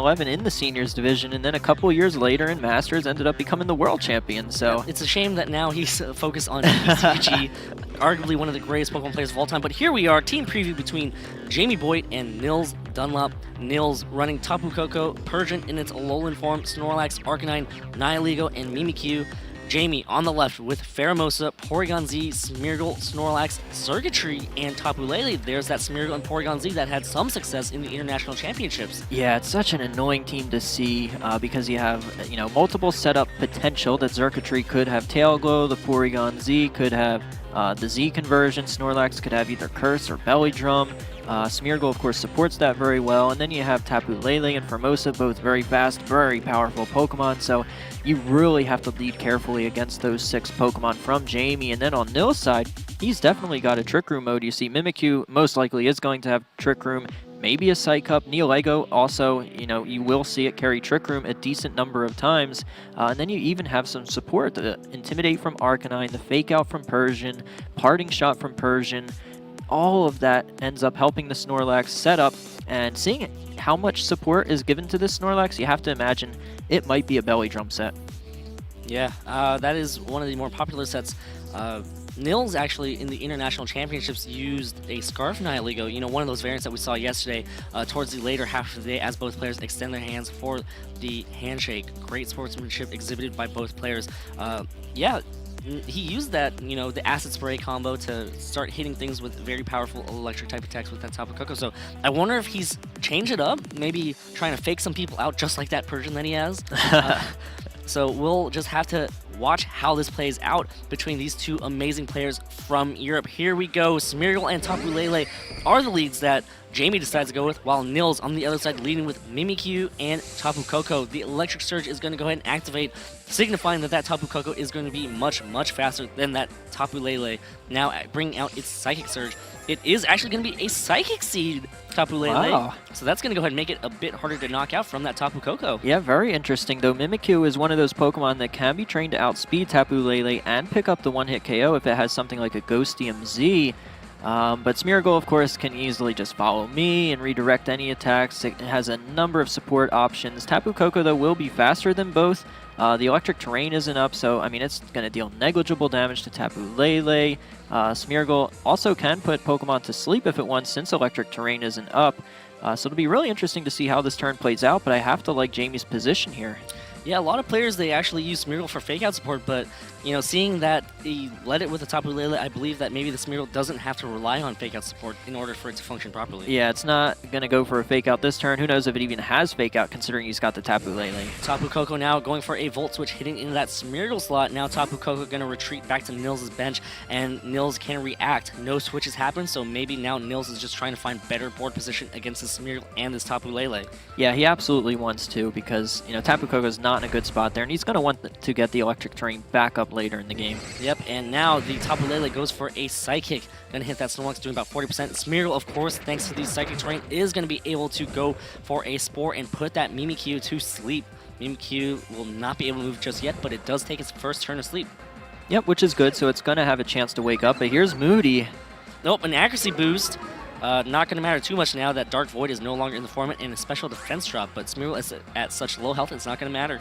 2011 in the seniors division, and then a couple years later in Masters ended up becoming the world champion. So it's a shame that now he's focused on VGC, arguably one of the greatest Pokemon players of all time. But here we are, team preview between Jamie Boyt and Nils Dunlop. Nils running Tapu Koko, Persian in its Alolan form, Snorlax, Arcanine, Nihilego, and Mimikyu. Jamie on the left with Pheromosa, Porygon Z, Smeargle, Snorlax, Circuitry, and Tapu Lele. There's that Smeargle and Porygon Z that had some success in the international championships. Yeah, it's such an annoying team to see because you have multiple setup potential. That Circuitry could have Tail Glow, the Porygon Z could have the Z conversion, Snorlax could have either Curse or Belly Drum. Smeargle, of course, supports that very well. And then you have Tapu Lele and Formosa, both very fast, very powerful Pokemon. So you really have to lead carefully against those 6 Pokemon from Jamie. And then on Nils' side, he's definitely got a Trick Room mode. You see Mimikyu most likely is going to have Trick Room, maybe a Psych Up. Nihilego also, you will see it carry Trick Room a decent number of times. And then you even have some support. The Intimidate from Arcanine, the Fake Out from Persian, Parting Shot from Persian. All of that ends up helping the Snorlax set up, and seeing how much support is given to this Snorlax, you have to imagine it might be a Belly Drum set. Yeah, that is one of the more popular sets. Nils actually in the international championships used a Scarf Nihilego, one of those variants that we saw yesterday towards the later half of the day as both players extend their hands for the handshake. Great sportsmanship exhibited by both players. Yeah. He used that, the Acid Spray combo to start hitting things with very powerful electric type attacks with that Tapu Koko. So I wonder if he's changed it up, maybe trying to fake some people out just like that Persian that he has. So we'll just have to watch how this plays out between these two amazing players from Europe. Here we go. Smeargle and Tapu Lele are the leads that Jamie decides to go with, while Nils on the other side leading with Mimikyu and Tapu Koko. The Electric Surge is going to go ahead and activate, signifying that Tapu Koko is going to be much, much faster than that Tapu Lele. Now bringing out its Psychic Surge. It is actually going to be a Psychic Seed Tapu Lele. Wow. So that's going to go ahead and make it a bit harder to knock out from that Tapu Koko. Yeah, very interesting, though. Mimikyu is one of those Pokemon that can be trained to outspeed Tapu Lele and pick up the one-hit KO if it has something like a Ghostium Z. But Smeargle, of course, can easily just follow me and redirect any attacks. It has a number of support options. Tapu Koko, though, will be faster than both. The electric terrain isn't up, so, it's going to deal negligible damage to Tapu Lele. Smeargle also can put Pokemon to sleep if it wants, since electric terrain isn't up. So it'll be really interesting to see how this turn plays out, but I have to like Jamie's position here. Yeah, a lot of players, they actually use Smeargle for fake out support, but, seeing that he led it with the Tapu Lele, I believe that maybe the Smeargle doesn't have to rely on fake out support in order for it to function properly. Yeah, it's not going to go for a fake out this turn. Who knows if it even has fake out, considering he's got the Tapu Lele. Tapu Koko now going for a Volt Switch, hitting into that Smeargle slot. Now Tapu Koko going to retreat back to Nils' bench, and Nils can react. No switches happen, so maybe now Nils is just trying to find better board position against this Smeargle and this Tapu Lele. Yeah, he absolutely wants to, because, Tapu Koko's not in a good spot there, and he's going to want to get the electric terrain back up later in the game. Yep, and now the Tapu Lele goes for a Psychic. Gonna hit that Snorlax, doing about 40%. Smeargle, of course, thanks to the Psychic terrain, is gonna be able to go for a Spore and put that Mimikyu to sleep. Mimikyu will not be able to move just yet, but it does take its first turn of sleep. Yep, which is good, so it's gonna have a chance to wake up, but here's Moody. Nope, an accuracy boost. Not going to matter too much now that Dark Void is no longer in the format, and a special defense drop, but Smeargle is at such low health, it's not going to matter.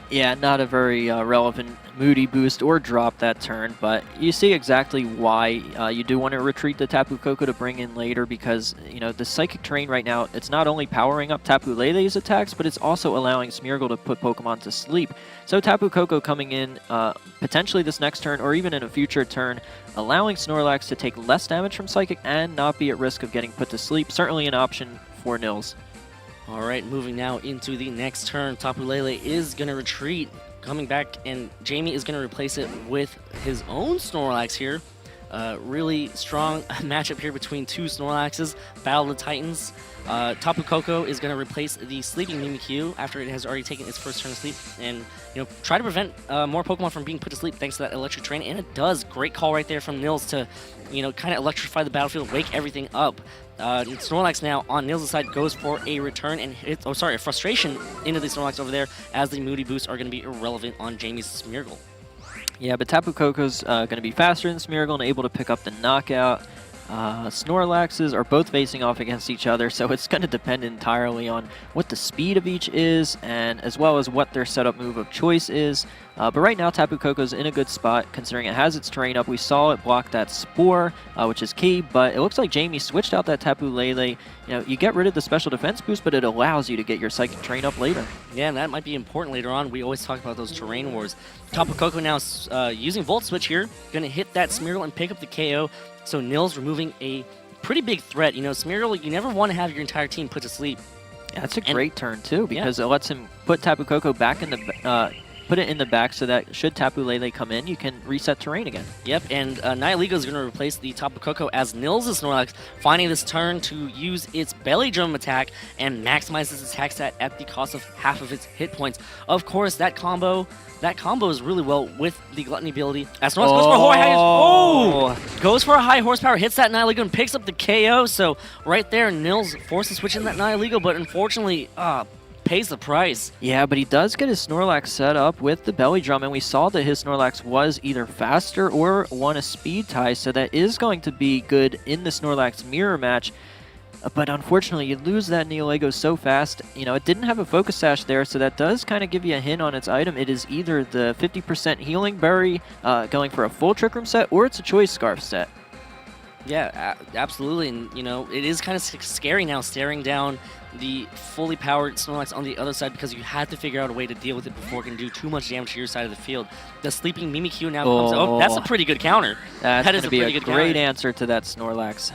Yeah, not a very relevant Moody boost or drop that turn, but you see exactly why you do want to retreat the Tapu Koko to bring in later, because, the Psychic Terrain right now, it's not only powering up Tapu Lele's attacks, but it's also allowing Smeargle to put Pokemon to sleep. So Tapu Koko coming in potentially this next turn, or even in a future turn, allowing Snorlax to take less damage from Psychic and not be at risk of getting put to sleep. Certainly an option for Nils. All right, moving now into the next turn. Tapu Lele is going to retreat, coming back, and Jamie is going to replace it with his own Snorlax here. Really strong matchup here between two Snorlaxes. Battle of the Titans. Tapu Koko is going to replace the sleeping Mimikyu after it has already taken its first turn of sleep, and try to prevent more Pokemon from being put to sleep thanks to that electric terrain, and it does. Great call right there from Nils to kind of electrify the battlefield, wake everything up. Snorlax now on Nils' side goes for a return and hits, a frustration into the Snorlax over there, as the Moody boosts are going to be irrelevant on Jamie's Smeargle. Yeah, but Tapu Koko's going to be faster than Smeargle and able to pick up the knockout. Snorlaxes are both facing off against each other, so it's going to depend entirely on what the speed of each is, and as well as what their setup move of choice is. But right now, Tapu Koko's in a good spot, considering it has its terrain up. We saw it block that Spore, which is key, but it looks like Jamie switched out that Tapu Lele. You get rid of the special defense boost, but it allows you to get your Psychic Terrain up later. Yeah, and that might be important later on. We always talk about those terrain wars. Tapu Koko now using Volt Switch here, going to hit that Smeargle and pick up the KO. So Nils removing a pretty big threat. Smeargle, you never want to have your entire team put to sleep. Yeah, that's a great turn, too, because it lets him put Tapu Koko back in the... put it in the back so that should Tapu Lele come in, you can reset terrain again. Yep, and Nihilego is going to replace the Tapu Koko as Nils' Snorlax, finding this turn to use its Belly Drum attack and maximizes its attack stat at the cost of half of its hit points. Of course, that combo is really well with the Gluttony ability. As Snorlax goes for a high horsepower, hits that Nihilego and picks up the KO. So right there, Nils forced to switch in that Nihilego, but unfortunately, pays the price. Yeah, but he does get his Snorlax set up with the Belly Drum, and we saw that his Snorlax was either faster or won a speed tie, so that is going to be good in the Snorlax mirror match. But unfortunately, you lose that Nihilego so fast. It didn't have a Focus Sash there, so that does kind of give you a hint on its item. It is either the 50% Healing Berry going for a full Trick Room set, or it's a Choice Scarf set. Yeah, absolutely. And, it is kind of scary now staring down the fully powered Snorlax on the other side, because you had to figure out a way to deal with it before it can do too much damage to your side of the field. The sleeping Mimikyu now comes... Oh, that's a pretty good counter. That is a great answer to that Snorlax.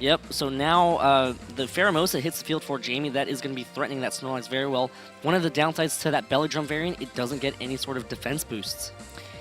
Yep, so now the Pheromosa hits the field for Jamie. That is going to be threatening that Snorlax very well. One of the downsides to that Belly Drum variant, it doesn't get any sort of defense boosts,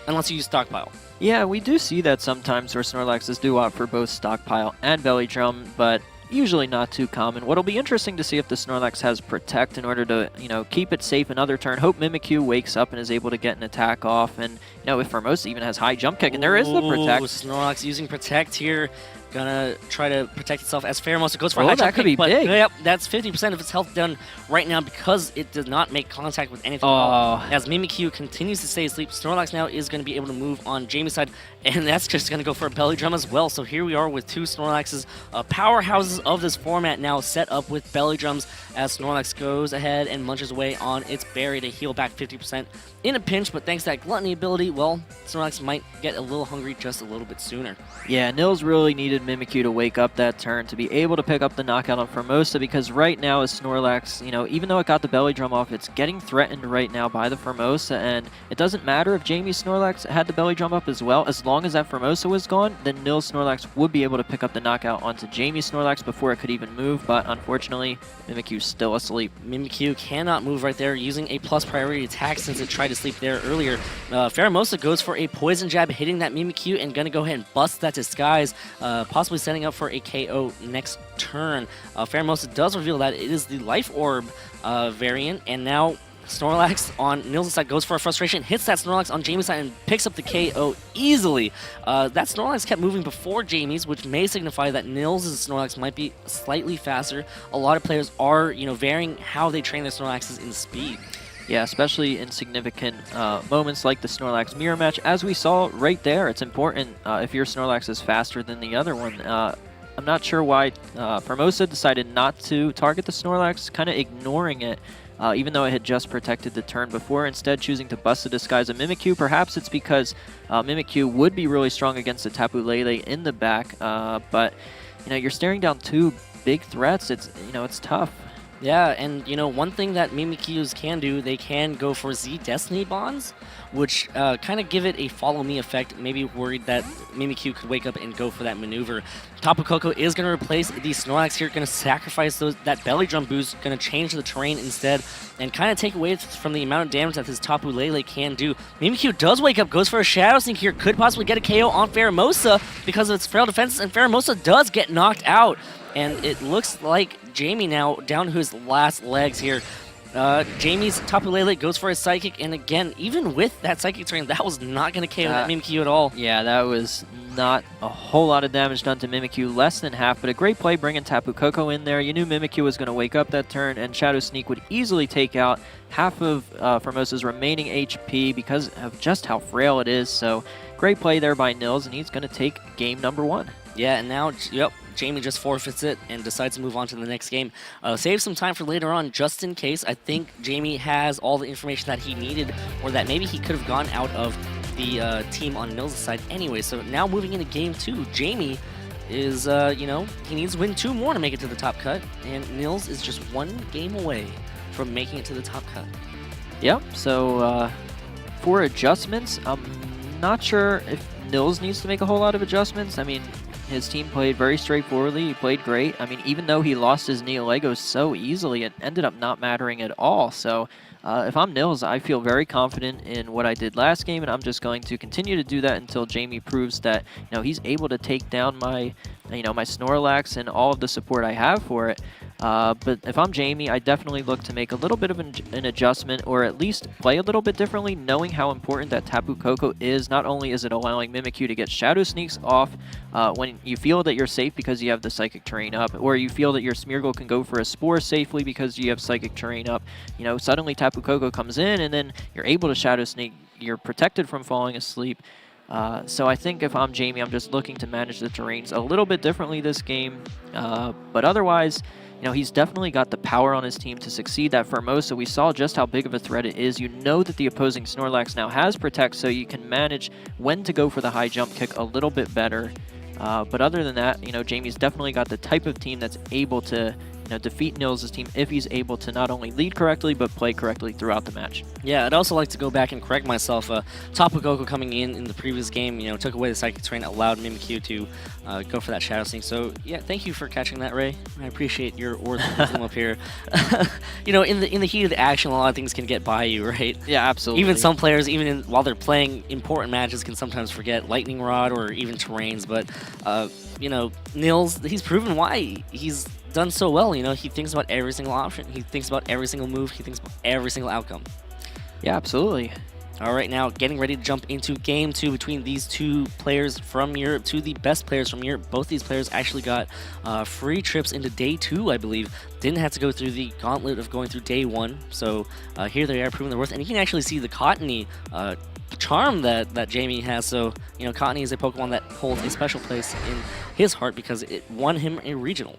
unless you use Stockpile. Yeah, we do see that sometimes where Snorlaxes do opt for both Stockpile and Belly Drum, but usually not too common. What'll be interesting to see if the Snorlax has Protect in order to, keep it safe another turn. Hope Mimikyu wakes up and is able to get an attack off, and, if Formosa even has high jump kick, and there is the Protect. Snorlax using Protect here. Gonna try to protect itself as Pheromosa goes for a high that could be big. Yep, that's 50% of its health done right now because it does not make contact with anything at all. As Mimikyu continues to stay asleep, Snorlax now is going to be able to move on Jamie's side, and that's just going to go for a Belly Drum as well. So here we are with two Snorlaxes, powerhouses of this format now set up with Belly Drums as Snorlax goes ahead and munches away on its berry to heal back 50% in a pinch, but thanks to that Gluttony ability, well, Snorlax might get a little hungry just a little bit sooner. Yeah, Nils really needed Mimikyu to wake up that turn to be able to pick up the knockout on Formosa, because right now as Snorlax, even though it got the Belly Drum off, it's getting threatened right now by the Formosa, and it doesn't matter if Jamie's Snorlax had the Belly Drum up as well. As long as that Formosa was gone, then Nils Snorlax would be able to pick up the knockout onto Jamie's Snorlax before it could even move, but unfortunately, Mimikyu's still asleep. Mimikyu cannot move right there using a plus priority attack since it tried to sleep there earlier. Pheromosa goes for a Poison Jab, hitting that Mimikyu and gonna go ahead and bust that Disguise, possibly setting up for a KO next turn. Pheromosa does reveal that it is the Life Orb variant, and now Snorlax on Nils' side goes for a Frustration, hits that Snorlax on Jamie's side and picks up the KO easily. That Snorlax kept moving before Jamie's, which may signify that Nils' Snorlax might be slightly faster. A lot of players are, varying how they train their Snorlaxes in speed. Yeah, especially in significant moments like the Snorlax mirror match. As we saw right there, it's important if your Snorlax is faster than the other one. I'm not sure why Formosa decided not to target the Snorlax, kind of ignoring it, even though it had just protected the turn before, instead choosing to bust the Disguise of Mimikyu. Perhaps it's because Mimikyu would be really strong against the Tapu Lele in the back, but you're staring down two big threats. It's tough. Yeah, and one thing that Mimikyus can do, they can go for Z Destiny Bonds, which kind of give it a follow me effect. Maybe worried that Mimikyu could wake up and go for that maneuver. Tapu Koko is going to replace the Snorlax here, going to sacrifice that Belly Drum boost, going to change the terrain instead, and kind of take away from the amount of damage that this Tapu Lele can do. Mimikyu does wake up, goes for a Shadow Sneak here, could possibly get a KO on Pheromosa because of its frail defenses, and Pheromosa does get knocked out. And it looks like Jamie now down to his last legs here. Jamie's Tapu Lele goes for a Psychic, and again, even with that Psychic terrain, that was not going to KO that Mimikyu at all. Yeah, that was not a whole lot of damage done to Mimikyu, less than half, but a great play bringing Tapu Koko in there. You knew Mimikyu was going to wake up that turn, and Shadow Sneak would easily take out half of Formosa's remaining HP because of just how frail it is. So great play there by Nils, and he's going to take game number 1. Yeah, and now, yep, Jamie just forfeits it and decides to move on to the next game. Save some time for later on, just in case. I think Jamie has all the information that he needed, or that maybe he could have gone out of the team on Nils' side anyway. So now moving into game 2, Jamie is, you know, he needs to win 2 more to make it to the top cut, and Nils is just 1 game away from making it to the top cut. Yep, so for adjustments, I'm not sure if Nils needs to make a whole lot of adjustments. I mean, his team played very straightforwardly. He played great. I mean, even though he lost his Neo-Lego so easily, it ended up not mattering at all. So if I'm Nils, I feel very confident in what I did last game, and I'm just going to continue to do that until Jamie proves that, you know, he's able to take down my, you know, my Snorlax and all of the support I have for it. But if I'm Jamie, I definitely look to make a little bit of an adjustment, or at least play a little bit differently, knowing how important that Tapu Koko is. Not only is it allowing Mimikyu to get Shadow Sneaks off when you feel that you're safe because you have the Psychic Terrain up, or you feel that your Smeargle can go for a Spore safely because you have Psychic Terrain up. You know, suddenly Tapu Koko comes in, and then you're able to Shadow Sneak. You're protected from falling asleep. So I think if I'm Jamie, I'm just looking to manage the terrains a little bit differently this game. But otherwise, you know, he's definitely got the power on his team to succeed. That Formosa, we saw just how big of a threat it is. You know that the opposing Snorlax now has Protect, so you can manage when to go for the high jump kick a little bit better. But other than that, you know, Jamie's definitely got the type of team that's able to, you know, defeat Nils' team if he's able to not only lead correctly, but play correctly throughout the match. Yeah, I'd also like to go back and correct myself. Tapu Koko coming in the previous game, you know, took away the Psychic Terrain, allowed Mimikyu to go for that Shadow Sneak. So, yeah, thank you for catching that, Ray. I appreciate your wisdom up here. You know, in the heat of the action, a lot of things can get by you, right? Yeah, absolutely. Even some players, while they're playing important matches, can sometimes forget Lightning Rod or even terrains. But, you know, Nils, he's proven why he's done so well. You know, he thinks about every single option. He thinks about every single move. He thinks about every single outcome. Yeah, absolutely. All right, now getting ready to jump into game 2 between these 2 players from Europe, 2 of the best players from Europe. Both these players actually got free trips into day 2, I believe. Didn't have to go through the gauntlet of going through day 1. So here they are proving their worth. And you can actually see the Cottony charm that Jamie has. So, you know, Cottony is a Pokemon that holds a special place in his heart because it won him a regional.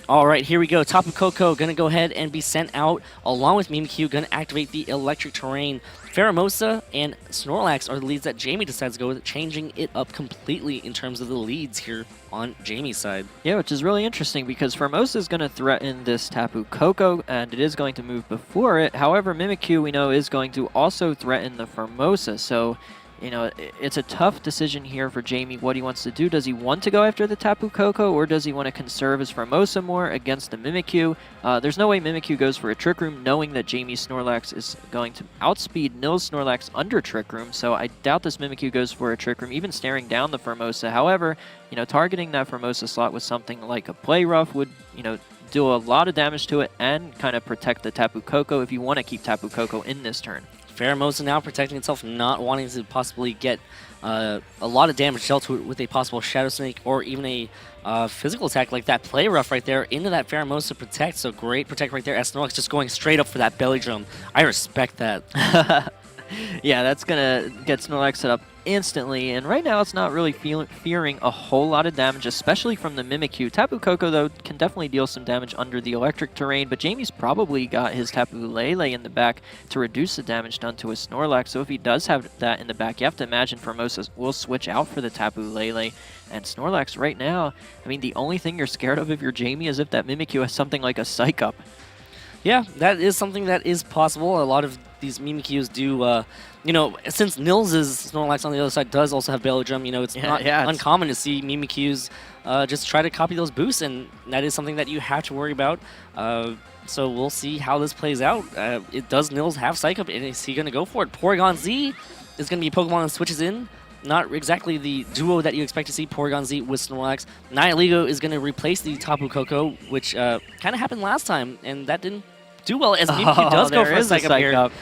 All right, here we go. Tapu Koko going to go ahead and be sent out along with Mimikyu, going to activate the Electric Terrain. Pheromosa and Snorlax are the leads that Jamie decides to go with, changing it up completely in terms of the leads here on Jamie's side. Yeah, which is really interesting because Formosa is going to threaten this Tapu Koko, and it is going to move before it. However, Mimikyu, we know, is going to also threaten the Formosa. So, you know, it's a tough decision here for Jamie what he wants to do. Does he want to go after the Tapu Koko, or does he want to conserve his Formosa more against the Mimikyu? There's no way Mimikyu goes for a Trick Room, knowing that Jamie's Snorlax is going to outspeed Nils' Snorlax under Trick Room, so I doubt this Mimikyu goes for a Trick Room, even staring down the Formosa. However, you know, targeting that Formosa slot with something like a Play Rough would, you know, do a lot of damage to it and kind of protect the Tapu Koko if you want to keep Tapu Koko in this turn. Pheromosa now protecting itself, not wanting to possibly get a lot of damage dealt to it with a possible Shadow Snake or even a physical attack like that Play Rough right there into that Pheromosa Protect. So great Protect right there as Snorlax just going straight up for that Belly Drum. I respect that. Yeah, that's going to get Snorlax set up instantly, and right now it's not really fearing a whole lot of damage, especially from the Mimikyu. Tapu Koko, though, can definitely deal some damage under the Electric Terrain, but Jamie's probably got his Tapu Lele in the back to reduce the damage done to his Snorlax, so if he does have that in the back, you have to imagine Formosa will switch out for the Tapu Lele. And Snorlax right now, I mean, the only thing you're scared of if you're Jamie is if that Mimikyu has something like a Psych Up. Yeah, that is something that is possible. A lot of these Mimikyus do, you know, since Nils' Snorlax on the other side does also have Belly Drum, you know, it's not uncommon to see Mimikyus just try to copy those boosts, and that is something that you have to worry about. So we'll see how this plays out. Does Nils have Psych Up, and is he going to go for it? Porygon Z is going to be a Pokemon that switches in. Not exactly the duo that you expect to see, Porygon Z with Snorlax. Nihilego is going to replace the Tapu Koko, which kind of happened last time, and that didn't do well as Mimikyu does go for a psych up here. up.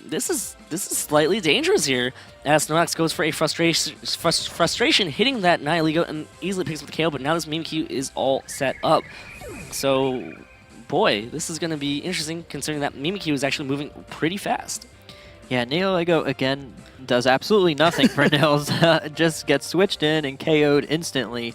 This is slightly dangerous here as Snorlax goes for a frustration hitting that Nihilego and easily picks up the KO, but now this Mimikyu is all set up. So, boy, this is going to be interesting considering that Mimikyu is actually moving pretty fast. Yeah, Nihilego, again, does absolutely nothing for Nils. Just gets switched in and KO'd instantly.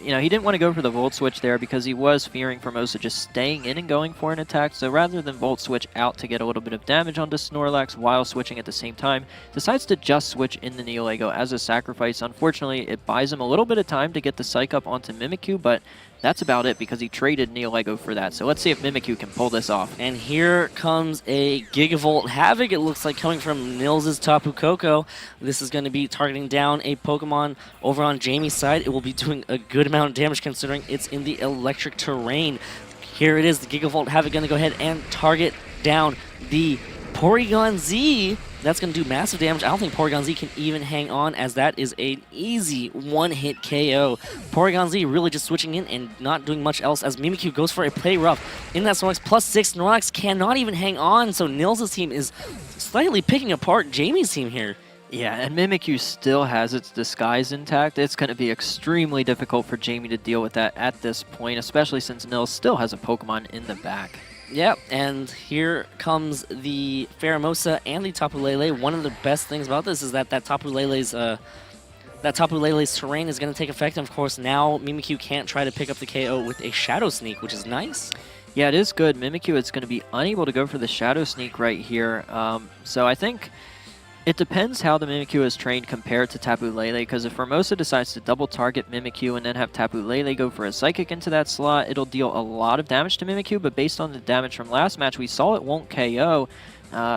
You know, he didn't want to go for the Volt Switch there because he was fearing Formosa just staying in and going for an attack. So rather than Volt Switch out to get a little bit of damage onto Snorlax while switching at the same time, decides to just switch in the Nihilego as a sacrifice. Unfortunately, it buys him a little bit of time to get the Psych up onto Mimikyu, but that's about it because he traded Nihilego for that. So let's see if Mimikyu can pull this off. And here comes a Gigavolt Havoc, it looks like, coming from Nils' Tapu Koko. This is going to be targeting down a Pokemon over on Jamie's side. It will be doing a good amount of damage considering it's in the electric terrain. Here it is, the Gigavolt Havoc going to go ahead and target down the Porygon Z. That's going to do massive damage. I don't think Porygon Z can even hang on as that is an easy one-hit KO. Porygon Z really just switching in and not doing much else as Mimikyu goes for a play rough. In that Snorlax +6, Snorlax cannot even hang on, so Nils' team is slightly picking apart Jamie's team here. Yeah, and Mimikyu still has its disguise intact. It's going to be extremely difficult for Jamie to deal with that at this point, especially since Nils still has a Pokemon in the back. Yep, and here comes the Pheromosa and the Tapu Lele. One of the best things about this is that Tapu Lele's terrain is going to take effect. And of course, now Mimikyu can't try to pick up the KO with a Shadow Sneak, which is nice. Yeah, it is good. Mimikyu is going to be unable to go for the Shadow Sneak right here. So I think it depends how the Mimikyu is trained compared to Tapu Lele, because if Formosa decides to double target Mimikyu and then have Tapu Lele go for a Psychic into that slot, it'll deal a lot of damage to Mimikyu, but based on the damage from last match, we saw it won't KO.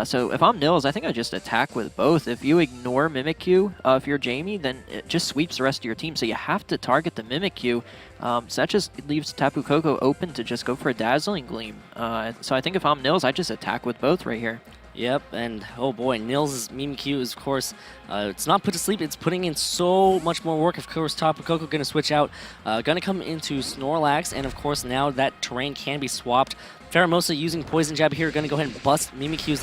So if I'm Nils, I think I just attack with both. If you ignore Mimikyu, if you're Jamie, then it just sweeps the rest of your team, so you have to target the Mimikyu. So that just leaves Tapu Koko open to just go for a Dazzling Gleam. So I think if I'm Nils, I just attack with both right here. Yep, and oh boy, Nils' Mimikyu is, of course, it's not put to sleep, it's putting in so much more work. Of course, Tapu Koko going to switch out, going to come into Snorlax, and of course, now that terrain can be swapped. Pheromosa using Poison Jab here, going to go ahead and bust Mimikyu's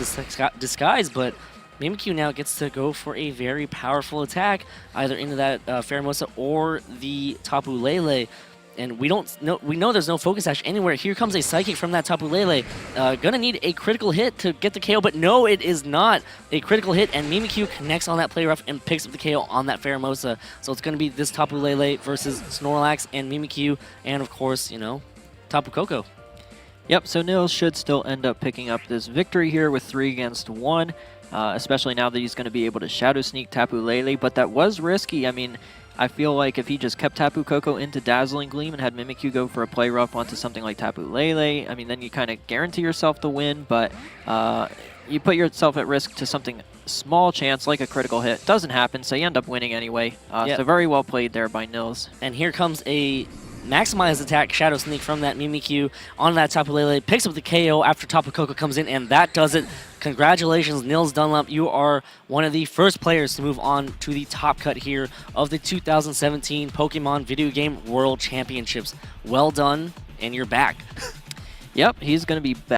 disguise, but Mimikyu now gets to go for a very powerful attack, either into that Pheromosa or the Tapu Lele. And we know there's no Focus Sash anywhere. Here comes a Psychic from that Tapu Lele. Gonna need a critical hit to get the KO, but no, it is not a critical hit, and Mimikyu connects on that play rough and picks up the KO on that Pheromosa. So it's gonna be this Tapu Lele versus Snorlax and Mimikyu, and of course, you know, Tapu Koko. Yep, so Nils should still end up picking up this victory here with 3 against 1, especially now that he's going to be able to Shadow Sneak Tapu Lele, but that was risky. I mean, I feel like if he just kept Tapu Koko into Dazzling Gleam and had Mimikyu go for a play rough onto something like Tapu Lele, I mean, then you kind of guarantee yourself the win, but you put yourself at risk to something small chance like a critical hit. Doesn't happen, so you end up winning anyway. Yep. So very well played there by Nils. And here comes a maximized attack Shadow Sneak from that Mimikyu on that Tapu Lele, picks up the KO after Tapu Koko comes in, and that does it. Congratulations, Nils Dunlop. You are one of the first players to move on to the top cut here of the 2017 Pokemon Video Game World Championships. Well done, and you're back. Yep, he's going to be back.